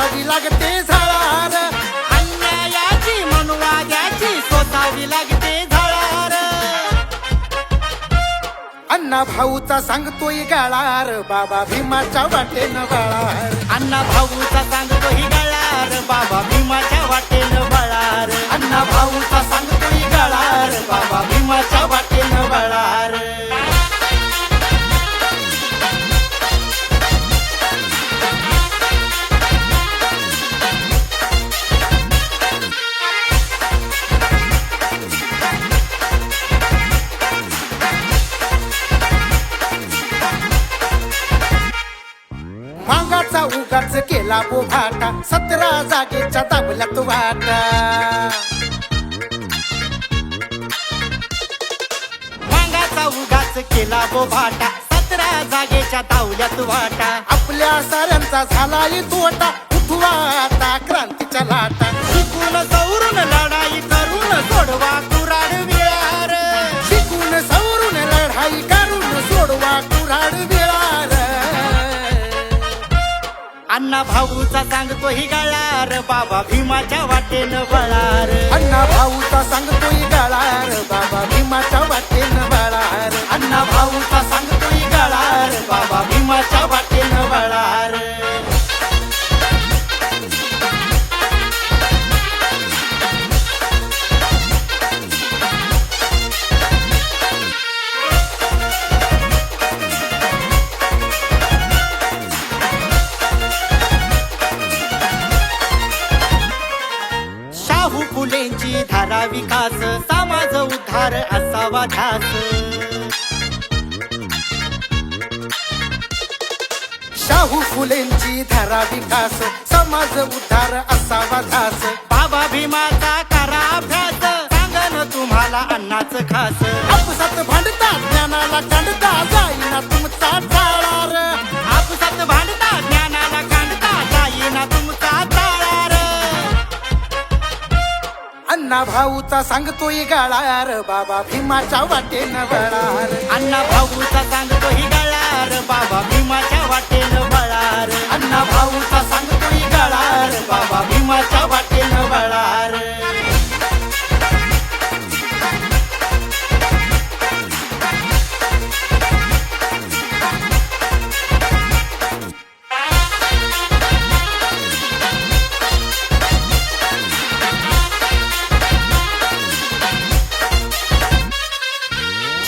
सोसावी लागते झळार, अन्यायाची मनुवाद्याची सोसावी लागते झळार. अण्णा भाऊचा सांगतोय गाळार, बाबा भीमाच्या वाटेनं बळार. अण्णा भाऊचा सांगतो ही गळार, बाबा भीमाच्या वाटेनं बळार. अण्णा भाऊचा सांगतोय गाळार, बाबा भीमाच्या वाटेनं बळार. मागाचा उगाच केला बोभाटा, 17 जागेच्या दाबल्यात वाटा. मागाचा उगाच केला बोभाटा, 17 जागेच्या तावल्यात वाटा. आपल्या साऱ्यांचा झालाय तोटा, उठवा आता क्रांतीच्या लाटा. शिकून सौरून लढाई करून सोडवा कुराड विळार. शिकून सवरून लढाई करून सोडवा कुऱ्हाड विळार. अण्णा भाऊचा सांगतो ही गळार, बाबा भीमाच्या वाटेनं बळार. अण्णा भाऊचा सांगतोय गाळार, बाबा भीमाच्या वाटेनं बळार. अण्णा भाऊचा सांगतोय गळार, बाबा भीमाच्या वाटेनं बळार. शाहू फुलेंची धारा विकास, समाज उद्धार असावा ध्यास. शाहू फुलेंची धारा विकास, समाज उद्धार असावा ध्यास. बाबा भीमाचा करा अभ्यास, सांगन तुम्हाला अन्नाच खास. आपसात भांडता ज्ञानाला कांडता, जाईना तुमचा टाळार. आपसात भांडता ज्ञानाला कांडता, जाईना तुमचा ताळार. अण्णा भाऊचा सांगतोय गाळार, बाबा भीमाच्या वाटेनं बळार. अण्णा भाऊचा सांगतो ही गळार, बाबा भीमाच्या वाटेनं बळार. अण्णा भाऊचा सांगतोय गाळार, बाबा भीमाच्या वाटेनं बळार.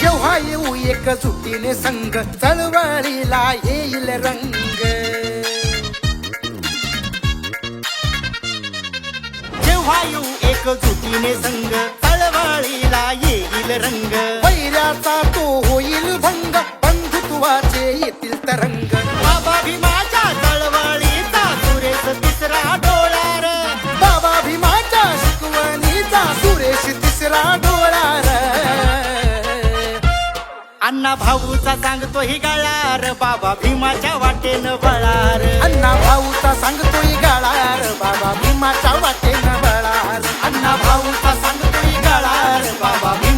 जेव्हा येऊ एकजुटीने संघ, चळवळीला येईल रंग. जेव्हा येऊ एकजुटीने संग, चळवळीला येईल रंग. वैराचा तो होईल भंग, बंधुत्वाचे येतील तरंग. बाबा भीमाच्या चळवळीचा सुरेश तिसरा डोळार. बाबा भीमाच्या शिकवणीचा सुरेश तिसरा डोळार. अण्णा भाऊचा सांगतो ही गळार, बाबा भीमाच्या वाटेनं बळार. अण्णा भाऊचा सांगतोय गाळार, बाबा भीमाच्या वाटेनं बळार. अण्णा भाऊचा सांगतोय गाळार, बाबा भीमा